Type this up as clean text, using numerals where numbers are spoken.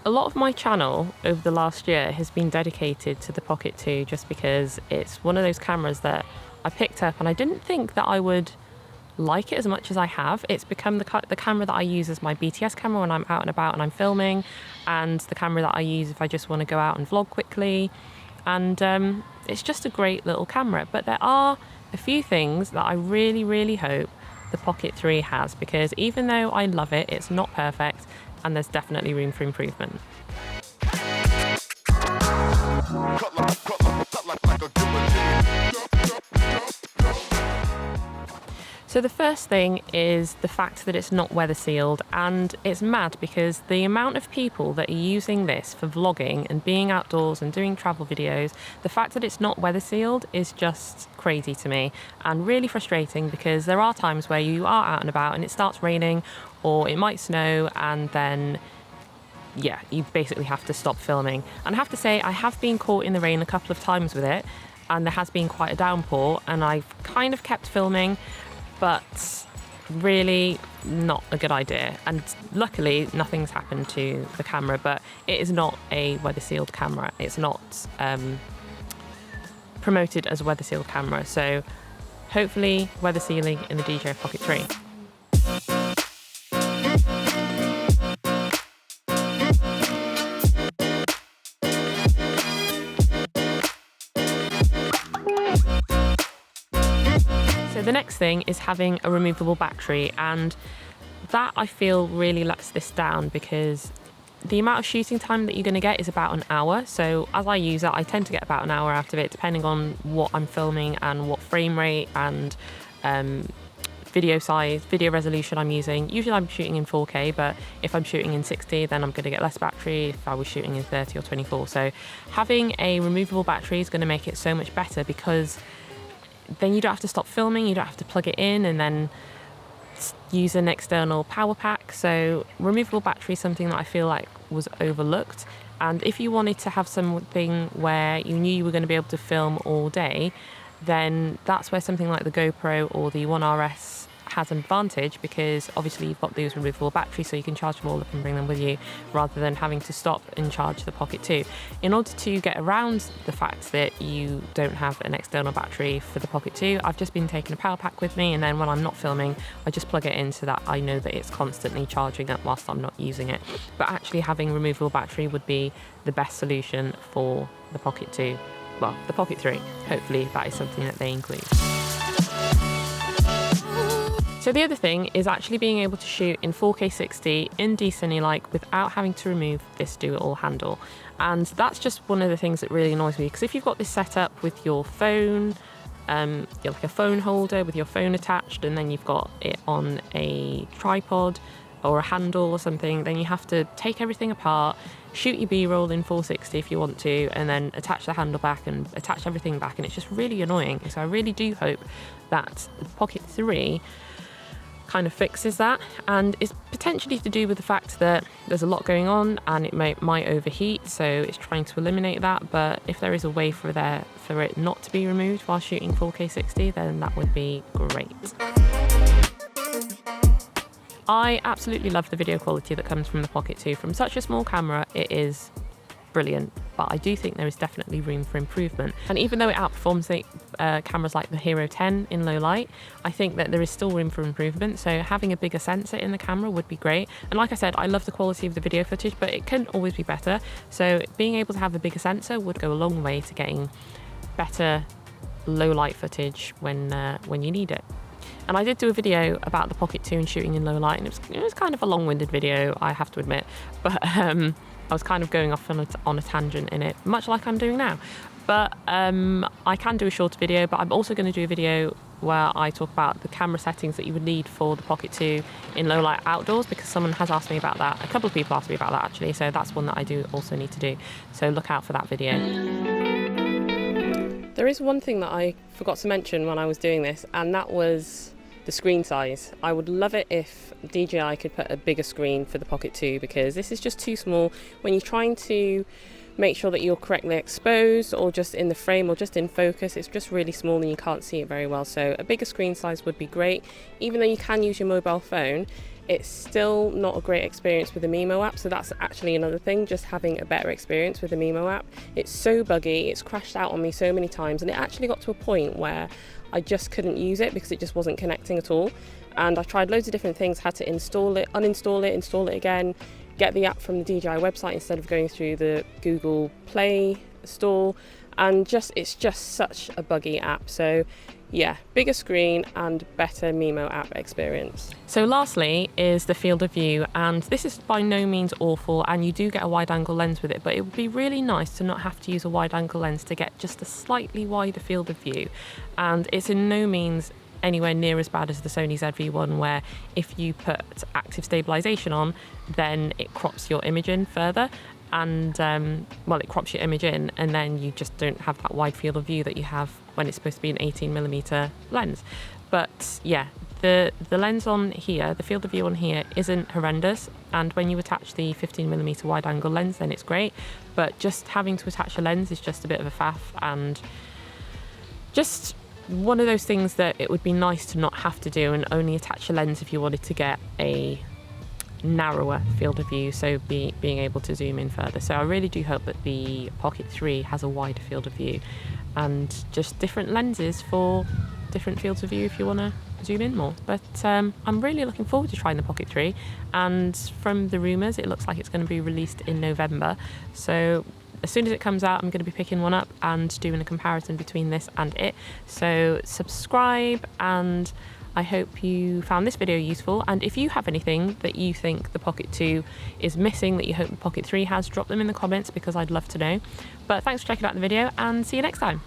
A lot of my channel over the last year has been dedicated to the Pocket 2 just because it's one of those cameras that I picked up and I didn't think that I would like it as much as I have. It's become the camera that I use as my BTS camera when I'm out and about and I'm filming, and the camera that I use if I just want to go out and vlog quickly. And it's just a great little camera. But there are a few things that I really, really hope the Pocket 3 has, because even though I love it, it's not perfect and there's definitely room for improvement. So the first thing is the fact that it's not weather sealed, and it's mad because the amount of people that are using this for vlogging and being outdoors and doing travel videos, the fact that it's not weather sealed is just crazy to me and really frustrating, because there are times where you are out and about and it starts raining or it might snow, and then yeah, you basically have to stop filming. And I have to say, I have been caught in the rain a couple of times with it, and there has been quite a downpour, and I've kind of kept filming, but really not a good idea. And luckily nothing's happened to the camera, but it is not a weather sealed camera. It's not promoted as a weather sealed camera. So hopefully weather sealing in the DJI Pocket 3. So the next thing is having a removable battery, and that I feel really lets this down, because the amount of shooting time that you're going to get is about an hour. So as I use it, I tend to get about an hour out of it, depending on what I'm filming and what frame rate and video size, video resolution I'm using. Usually I'm shooting in 4K, but if I'm shooting in 60, then I'm going to get less battery if I was shooting in 30 or 24. So having a removable battery is going to make it so much better, because then you don't have to stop filming, you don't have to plug it in and then use an external power pack. So removable battery is something that I feel like was overlooked. And if you wanted to have something where you knew you were going to be able to film all day, then that's where something like the GoPro or the One RS has an advantage, because obviously you've got those removable batteries, so you can charge them all up and bring them with you, rather than having to stop and charge the Pocket 2. In order to get around the fact that you don't have an external battery for the Pocket 2, I've just been taking a power pack with me, and then when I'm not filming, I just plug it in so that I know that it's constantly charging up whilst I'm not using it. But actually having a removable battery would be the best solution for the Pocket 2. Well, the Pocket 3. Hopefully that is something that they include. So the other thing is actually being able to shoot in 4K 60 in DCineLike without having to remove this do-it-all handle. And that's just one of the things that really annoys me, because if you've got this set up with your phone, like a phone holder with your phone attached, and then you've got it on a tripod or a handle or something, then you have to take everything apart, shoot your B-roll in 460 if you want to, and then attach the handle back and attach everything back, and it's just really annoying. So I really do hope that the Pocket 3 kind of fixes that, and it's potentially to do with the fact that there's a lot going on and it might overheat, so it's trying to eliminate that. But if there is a way for it not to be removed while shooting 4K 60, then that would be great. I absolutely love the video quality that comes from the Pocket 2. From such a small camera, it is brilliant, but I do think there is definitely room for improvement. And even though it outperforms the cameras like the Hero 10 in low light, I think that there is still room for improvement. So having a bigger sensor in the camera would be great. And like I said, I love the quality of the video footage, but it can always be better. So being able to have a bigger sensor would go a long way to getting better low light footage when you need it. And I did do a video about the Pocket 2 and shooting in low light, and it was kind of a long-winded video, I have to admit, but I was kind of going off on a tangent in it, much like I'm doing now. But I can do a shorter video, but I'm also going to do a video where I talk about the camera settings that you would need for the Pocket 2 in low light outdoors, because someone has asked me about that. A couple of people asked me about that actually, so that's one that I do also need to do. So look out for that video. There is one thing that I forgot to mention when I was doing this, and that was the screen size. I would love it if DJI could put a bigger screen for the Pocket 2, because this is just too small. When you're trying to make sure that you're correctly exposed or just in the frame or just in focus. It's just really small and you can't see it very well, so a bigger screen size would be great. Even though you can use your mobile phone, it's still not a great experience with the Mimo app, so that's actually another thing, just having a better experience with the Mimo app. It's so buggy, it's crashed out on me so many times, and it actually got to a point where I just couldn't use it because it just wasn't connecting at all. And I tried loads of different things, had to install it, uninstall it, install it again, get the app from the DJI website instead of going through the Google Play Store, and it's just such a buggy app. So yeah, bigger screen and better Mimo app experience. So lastly is the field of view, and this is by no means awful, and you do get a wide angle lens with it, but it would be really nice to not have to use a wide angle lens to get just a slightly wider field of view. And it's in no means anywhere near as bad as the Sony ZV-1, where if you put active stabilization on, then it crops your image in further, and it crops your image in, and then you just don't have that wide field of view that you have when it's supposed to be an 18mm lens. But yeah, the lens on here, the field of view on here isn't horrendous, and when you attach the 15mm wide angle lens, then it's great. But just having to attach a lens is just a bit of a faff, and just one of those things that it would be nice to not have to do and only attach a lens if you wanted to get a narrower field of view, so being able to zoom in further. So I really do hope that the Pocket 3 has a wider field of view and just different lenses for different fields of view if you want to zoom in more. But I'm really looking forward to trying the Pocket 3, and from the rumours it looks like it's going to be released in November, so as soon as it comes out I'm going to be picking one up and doing a comparison between this and it. So subscribe, and I hope you found this video useful, and if you have anything that you think the Pocket 2 is missing that you hope the Pocket 3 has, drop them in the comments because I'd love to know. But thanks for checking out the video, and see you next time.